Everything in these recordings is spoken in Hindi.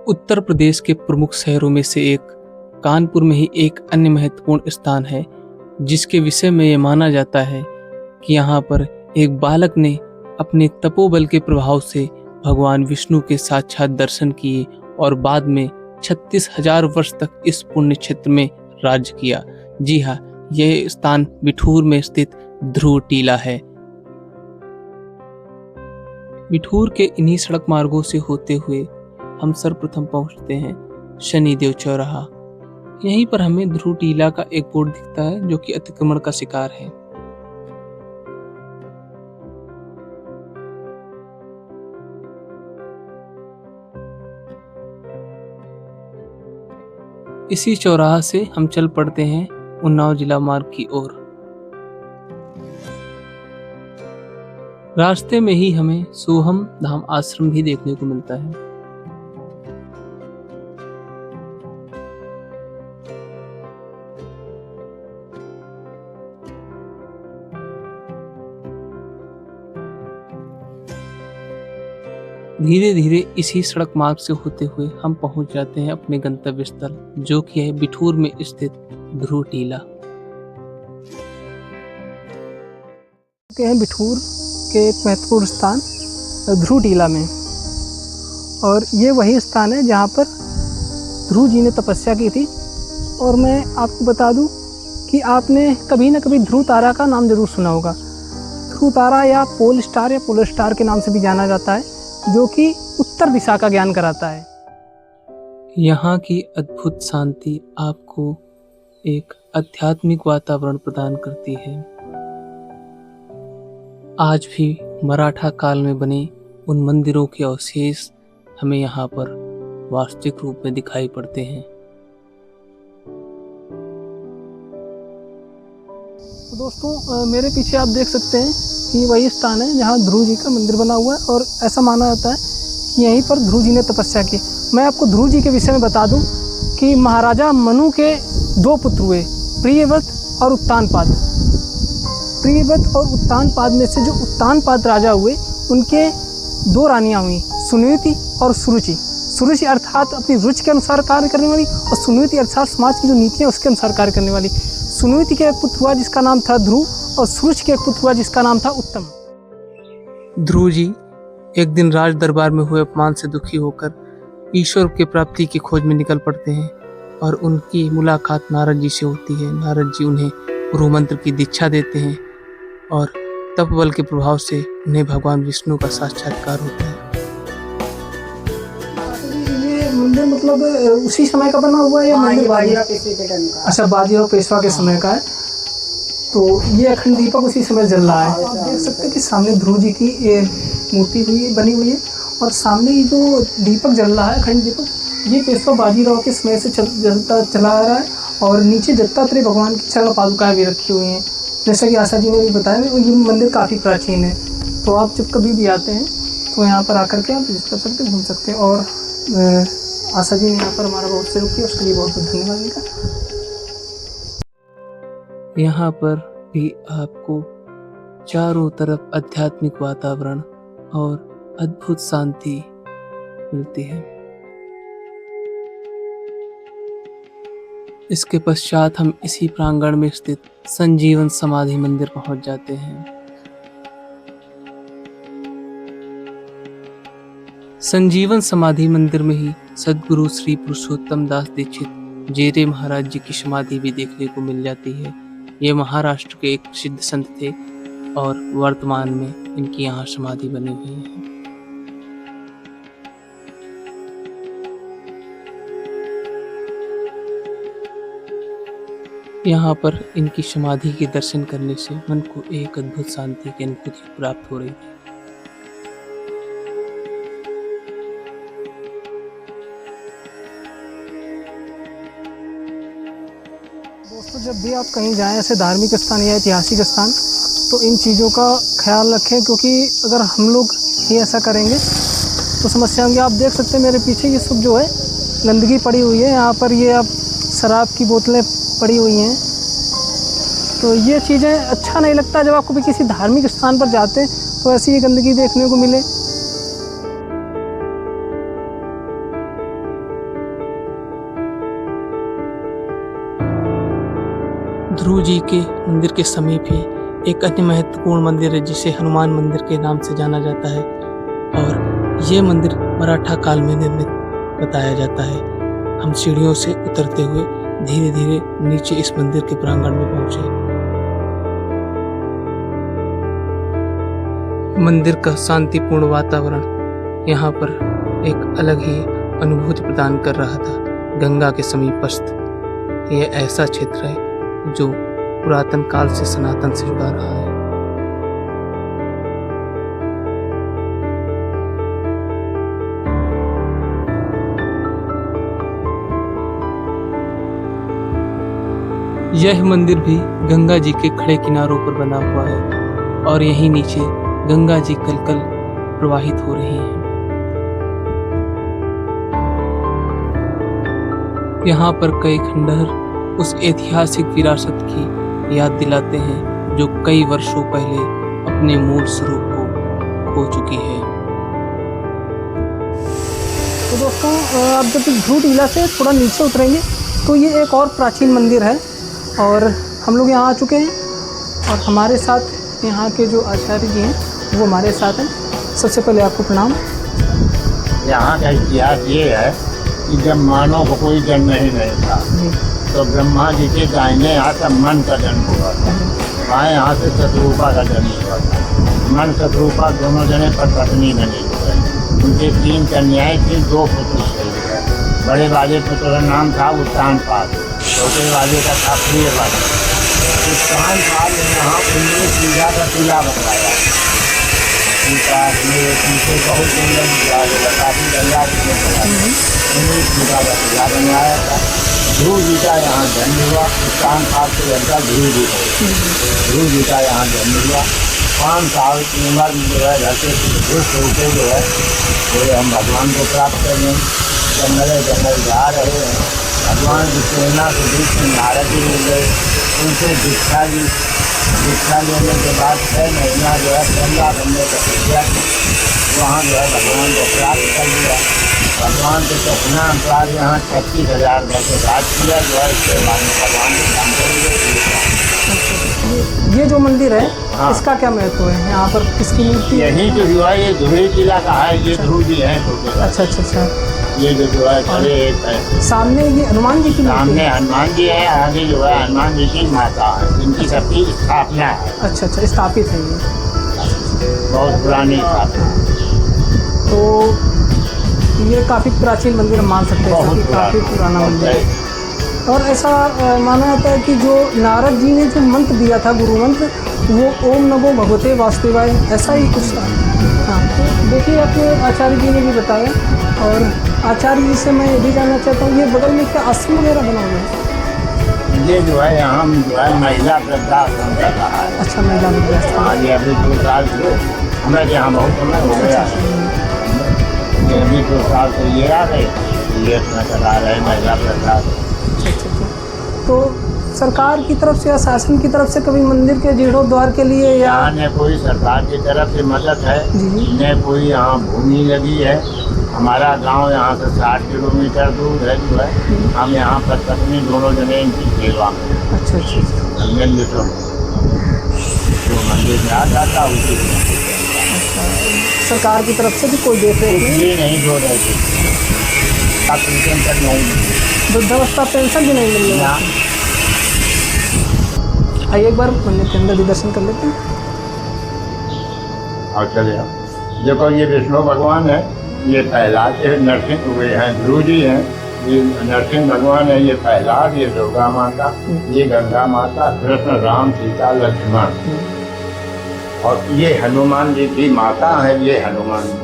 उत्तर प्रदेश के प्रमुख शहरों में से एक कानपुर में ही एक अन्य महत्वपूर्ण स्थान है जिसके विषय में ये माना जाता है कि यहाँ पर एक बालक ने अपने तपोबल के प्रभाव से भगवान विष्णु के साक्षात दर्शन किए और बाद में 36,000 वर्ष तक इस पुण्य क्षेत्र में राज्य किया। जी हाँ, यह स्थान बिठूर में स्थित ध्रुव टीला है। बिठूर के इन्हीं सड़क मार्गों से होते हुए हम सर्वप्रथम पहुंचते हैं शनिदेव चौराहा। यहीं पर हमें ध्रुव टीला का एक बोर्ड दिखता है जो कि अतिक्रमण का शिकार है। इसी चौराहा से हम चल पड़ते हैं उन्नाव जिला मार्ग की ओर। रास्ते में ही हमें सोहम धाम आश्रम भी देखने को मिलता है। धीरे धीरे इसी सड़क मार्ग से होते हुए हम पहुंच जाते हैं अपने गंतव्य स्थल जो कि है बिठूर में स्थित ध्रुव टीला। बिठूर के एक महत्वपूर्ण स्थान ध्रुव टीला में, और ये वही स्थान है जहाँ पर ध्रुव जी ने तपस्या की थी। और मैं आपको बता दूं कि आपने कभी न कभी ध्रुव तारा का नाम जरूर सुना होगा। ध्रुव तारा या पोल स्टार के नाम से भी जाना जाता है, जो कि उत्तर दिशा का ज्ञान कराता है। यहाँ की अद्भुत शांति आपको एक आध्यात्मिक वातावरण प्रदान करती है। आज भी मराठा काल में बने उन मंदिरों के अवशेष हमें यहाँ पर वास्तविक रूप में दिखाई पड़ते हैं। तो दोस्तों, मेरे पीछे आप देख सकते हैं कि वही स्थान है जहाँ ध्रुव जी का मंदिर बना हुआ है, और ऐसा माना जाता है कि यहीं पर ध्रुव जी ने तपस्या की। मैं आपको ध्रुव जी के विषय में बता दूं कि महाराजा मनु के 2 पुत्र हुए, प्रियव्रत और उत्तानपाद। प्रियव्रत और उत्तानपाद में से जो उत्तानपाद राजा हुए, उनके 2 रानियां हुई, सुनीति और सुरुचि। सुरुचि अर्थात अपनी रुचि के अनुसार कार्य करने वाली, और सुनीति अर्थात समाज की जो नीतियाँ उसके अनुसार कार्य करने वाली। सुनीति के एक पुत्र हुआ जिसका नाम था ध्रुव, और सुरुचि के एक पुत्र हुआ जिसका नाम था उत्तम। ध्रुव जी एक दिन राज दरबार में हुए अपमान से दुखी होकर ईश्वर के प्राप्ति की खोज में निकल पड़ते हैं, और उनकी मुलाकात नारद जी से होती है। नारद जी उन्हें गुरु मंत्र की दीक्षा देते हैं, और तपबल के प्रभाव से उन्हें भगवान विष्णु का साक्षात्कार होता है। ये मंदिर मतलब उसी समय का बना हुआ है या मंदिर बाजीराव पेशवा के टाइम का? अच्छा, बाजीराव पेशवा के समय का है। तो ये अखंड दीपक उसी समय जल रहा है। आप देख सकते हैं कि सामने ध्रुव जी की मूर्ति बनी हुई है, और सामने ये जो दीपक जल रहा है, अखंड दीपक, ये पेशवा बाजीराव के समय से चला आ रहा है। और नीचे दत्तात्रेय भगवान की चरण पादुकाएं भी रखी हुई हैं, जैसा कि आशा जी ने भी बताया। ये मंदिर काफ़ी प्राचीन है, तो आप जब कभी भी आते हैं तो यहाँ पर आकर के आप विजिट कर सकते हैं, घूम सकते हैं। और आशा जी ने यहाँ पर हमारा बहुत सहयोग किया, उसके लिए बहुत बहुत धन्यवाद इनका। यहाँ पर भी आपको चारों तरफ आध्यात्मिक वातावरण और अद्भुत शांति मिलती है। इसके पश्चात हम इसी प्रांगण में स्थित संजीवन समाधि मंदिर पहुंच जाते हैं। संजीवन समाधि मंदिर में ही सद्गुरु श्री पुरुषोत्तम दास दीक्षित जेरे महाराज जी की समाधि भी देखने को मिल जाती है। ये महाराष्ट्र के एक प्रसिद्ध संत थे, और वर्तमान में इनकी यहाँ समाधि बनी हुई है। यहाँ पर इनकी समाधि के दर्शन करने से मन को एक अद्भुत शांति की अनुभूति प्राप्त हो रही है। दोस्तों, जब भी आप कहीं जाएं ऐसे धार्मिक स्थान या ऐतिहासिक स्थान, तो इन चीज़ों का ख्याल रखें, क्योंकि अगर हम लोग ही ऐसा करेंगे तो समस्या होंगी। आप देख सकते हैं मेरे पीछे ये सब जो है गंदगी पड़ी हुई है। यहाँ पर ये अब शराब की बोतलें पड़ी हुई हैं, तो ये चीज़ें अच्छा नहीं लगता। जब आप कभी किसी धार्मिक स्थान पर जाते हैं तो ऐसी ये गंदगी देखने को मिले। ध्रुव जी के मंदिर के समीप ही एक अन्य महत्वपूर्ण मंदिर है जिसे हनुमान मंदिर के नाम से जाना जाता है और ये मंदिर मराठा काल में निर्मित बताया जाता है। हम सीढ़ियों से उतरते हुए धीरे धीरे नीचे इस मंदिर के प्रांगण में पहुंचे। मंदिर का शांतिपूर्ण वातावरण यहाँ पर एक अलग ही अनुभूति प्रदान कर रहा था। गंगा के समीपस्थ यह ऐसा क्षेत्र है जो पुरातन काल से सनातन से जुड़ा रहा है। यह मंदिर भी गंगा जी के खड़े किनारों पर बना हुआ है और यहीं नीचे गंगा जी कलकल प्रवाहित हो रही हैं। यहाँ पर कई खंडहर उस ऐतिहासिक विरासत की याद दिलाते हैं जो कई वर्षों पहले अपने मूल स्वरूप को खो चुकी है। तो दोस्तों आप जब ध्रुव टीला से थोड़ा नीचे उतरेंगे तो ये एक और प्राचीन मंदिर है और हम लोग यहाँ आ चुके हैं और हमारे साथ यहाँ के जो आचार्य जी हैं वो हमारे साथ हैं। सबसे पहले आपको प्रणाम। यहाँ का इतिहास ये है कि जब मानव को कोई जन्म ही नहीं था तो ब्रह्मा जी के दाहिने हाथ मन का जन्म हुआ था, बाएं हाथ से शत्रुपा का जन्म हुआ था। मन शत्रुपा दोनों जने पर पत्नी बने हुए। उनके 3 कन्याएं थी, 2 पुत्र थे। बड़े वाले पुत्र का नाम था उत्तान पाद, छोटे वाले का था प्रियवाद। उत्तान पाद ने यहाँ 19 बीघा का किला बनवाया। पीछे बहुत सुंदर काफी गंगा किला बनवाया था। ध्रुव जी का यहाँ जन्म हुआ। उत्तान पाद से जनता ध्रुव जी का यहाँ जन्म हुआ। 5 साल की उम्र में जो है घर से दुष्ट होते जो है वो हम भगवान को प्राप्त करें। जंगल जा रहे हैं, भगवान की प्रेरणा के बीच में नारद जी मिल गए। उनसे दीक्षा लेने के बाद 6 महीना जो है गंगा बनने का तपस्या की। वहाँ जो है भगवान को प्राप्त कर लिया। भगवान के तपना अनुसार यहाँ 36,000 वर्ष राज किया जो है। इसके बाद में भगवान के काम करेंगे। ये जो मंदिर है हाँ। इसका क्या महत्व है? यहाँ पर किसकी मूर्ति? यही जो हुआ ये ध्रुव किला का है, ये ध्रुव जी है छोटे। अच्छा। ये जो है खड़े एक है। सामने ये हनुमान जी की मूर्ति सामने है। हनुमान जी है, आगे जो है हनुमान जी की माता है, इनकी सबकी स्थापना है। अच्छा स्थापित है ये। बहुत पुरानी स्थापना। तो ये काफ़ी प्राचीन मंदिर हम मान सकते हैं कि काफ़ी पुराना मंदिर है। और ऐसा माना जाता है कि जो नारद जी ने जो मंत्र दिया था, गुरु मंत्र, वो ओम नमो भगवते वासुदेवाय, ऐसा ही कुछ था। हाँ, तो देखिए आपके आचार्य जी ने भी बताया। और आचार्य जी से मैं ये भी जानना चाहता हूँ, ये बगल में क्या आश्रम वगैरह बना हुआ है? ये जो है यहाँ जो है महिला वृद्धाश्रम चल रहा है। अच्छा, महिला वृद्धाश्रम। हाँ, ये अभी 2 साल से हमें यहाँ बहुत समय हो गया। ये अभी 2 साल से ये आ गए, ये अपना चला रहे महिला वृद्धाश्रम। अच्छा। तो सरकार की तरफ से या शासन की तरफ से कभी मंदिर के जीर्णोद्धार के लिए या यहाँ न कोई सरकार की तरफ से मदद है, न कोई यहाँ भूमि लगी है। हमारा गांव यहाँ से 60 किलोमीटर दूर है जो है। हम यहाँ पर पत्नी दोनों जने इनकी सेवा में। अच्छा। जो मंदिर में आ जाता उसी सरकार की तरफ से भी कोई देख रेख नहीं? ये नहीं जो रहती पेंशन तक नहीं, वृद्धावस्था पेंशन भी नहीं मिल रहा। आइए एक बार मंदिर के अंदर भी दर्शन कर लेते हैं। और चले आओ। देखो ये विष्णु भगवान है, ये प्रहलाद, ये नरसिंह हुए हैं, ध्रुव जी हैं। ये नरसिंह भगवान है, ये प्रहलाद, ये दुर्गा माता, ये गंगा माता, कृष्ण, राम, सीता, लक्ष्मण। और ये हनुमान जी की माता है, ये हनुमान जी है।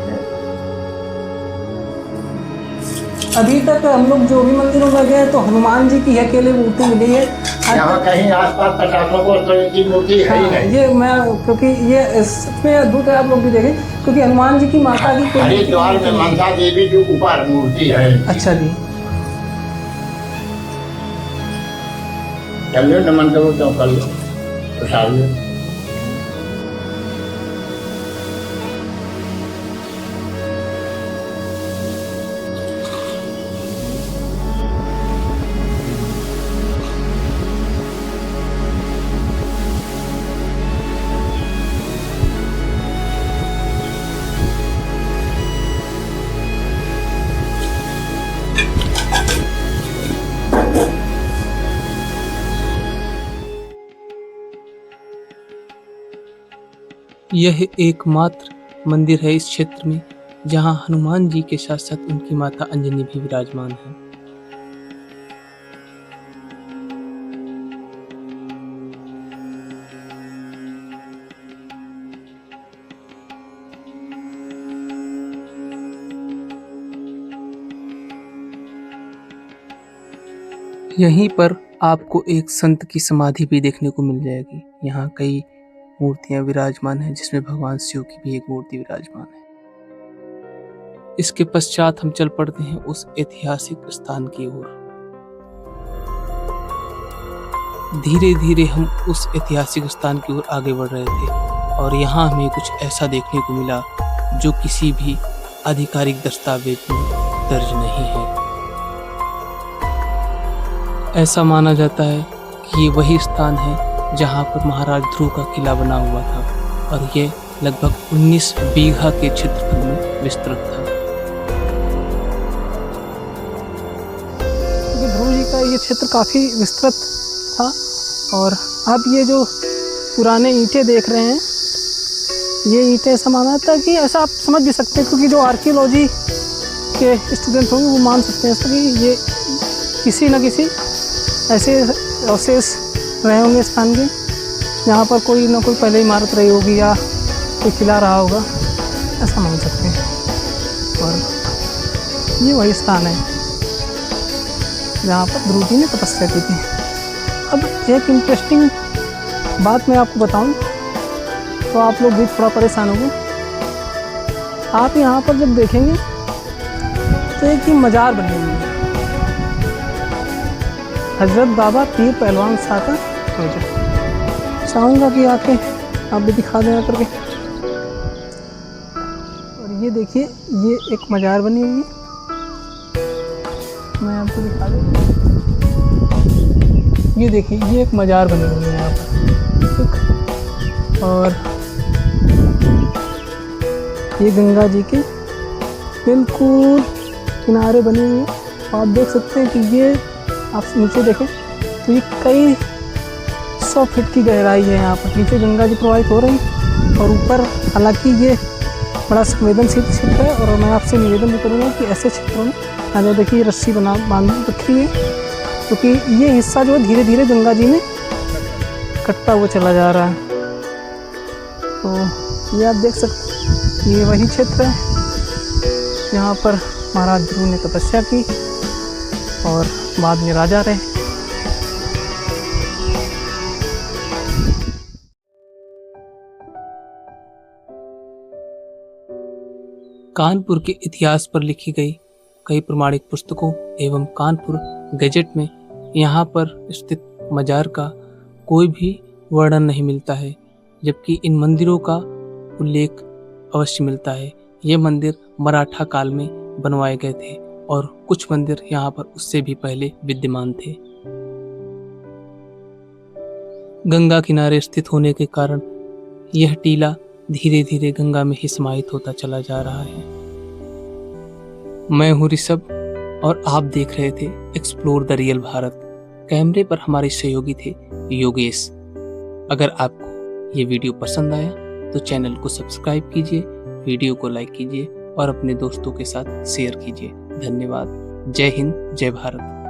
अभी तक हम लोग जो भी मंदिरों में गए तो हनुमान जी की अकेले मूर्ति मिली है। यहाँ कहीं आसपास 50 को की मूर्ति है ही नहीं। ये मैं क्योंकि ये इसमें अद्भुत है, आप लोग भी देखें, क्योंकि हनुमान जी की माता की हरिद्वार में मनसा देवी की ऊपर मूर्ति है। अच्छा जी, चलिए नमन करो तो कर लो प्रसाद लो। यह एकमात्र मंदिर है इस क्षेत्र में जहां हनुमान जी के साथ साथ उनकी माता अंजनी भी विराजमान है। यहीं पर आपको एक संत की समाधि भी देखने को मिल जाएगी। यहाँ कई मूर्तियां विराजमान हैं जिसमें भगवान शिव की भी एक मूर्ति विराजमान है। इसके पश्चात हम चल पड़ते हैं उस ऐतिहासिक स्थान की ओर। धीरे धीरे हम उस ऐतिहासिक स्थान की ओर आगे बढ़ रहे थे और यहाँ हमें कुछ ऐसा देखने को मिला जो किसी भी आधिकारिक दस्तावेज में दर्ज नहीं है। ऐसा माना जाता है कि ये वही स्थान है जहाँ पर महाराज ध्रुव का किला बना हुआ था और ये लगभग 19 बीघा के क्षेत्रफल में विस्तृत था। ध्रुव जी का ये क्षेत्र काफ़ी विस्तृत था और आप ये जो पुराने ईंटें देख रहे हैं, ये ईंटें ऐसा माना जाता है कि ऐसा आप समझ भी सकते हैं, क्योंकि जो आर्कियोलॉजी के स्टूडेंट होंगे वो मान सकते हैं ऐसा कि ये किसी न किसी ऐसे अवशेष रहे होंगे स्थान के जहाँ पर कोई ना कोई पहले इमारत रही होगी या कोई किला रहा होगा, ऐसा मान सकते हैं। और ये वही स्थान है जहाँ पर ध्रुव जी ने तपस्या की थी। अब एक इंटरेस्टिंग बात मैं आपको बताऊं तो आप लोग भी थोड़ा परेशान होंगे। आप यहाँ पर जब देखेंगे तो एक ही मज़ार बनी हुई है, हजरत बाबा पीर पहलवान शाह का मज़ार। चाहूँगा कि आके आप भी दिखा दें आकर के। और ये देखिए, ये एक मज़ार बनी हुई है, मैं आपको दिखा दूँ। ये देखिए, ये एक मज़ार बनी हुई है यहाँ पर, ठीक। और ये गंगा जी के बिल्कुल किनारे बनी हुई है। आप देख सकते हैं कि ये आप नीचे देखें तो ये कई 100 फीट की गहराई है। यहाँ पर नीचे गंगा जी प्रवाहित हो रही और ऊपर, हालांकि ये बड़ा संवेदनशील क्षेत्र है और मैं आपसे निवेदन भी करूँगा कि ऐसे क्षेत्रों में आज देखिए रस्सी बांध रखी है, क्योंकि ये हिस्सा जो है धीरे धीरे गंगा जी में कटता हुआ चला जा रहा है। तो ये आप देख सकते हैं, ये वही क्षेत्र है जहाँ पर महाराज ध्रुव ने तपस्या की और बाद में राजा रहे। कानपुर के इतिहास पर लिखी गई कई प्रमाणिक पुस्तकों एवं कानपुर गैजेट में यहाँ पर स्थित मजार का कोई भी वर्णन नहीं मिलता है, जबकि इन मंदिरों का उल्लेख अवश्य मिलता है। ये मंदिर मराठा काल में बनवाए गए थे और कुछ मंदिर यहाँ पर उससे भी पहले विद्यमान थे। गंगा किनारे स्थित होने के कारण यह टीला धीरे धीरे गंगा में ही समाहित होता चला जा रहा है। मैं हूँ ऋषभ और आप देख रहे थे एक्सप्लोर द रियल भारत। कैमरे पर हमारे सहयोगी थे योगेश। अगर आपको ये वीडियो पसंद आया तो चैनल को सब्सक्राइब कीजिए, वीडियो को लाइक कीजिए और अपने दोस्तों के साथ शेयर कीजिए। धन्यवाद। जय हिंद, जय भारत।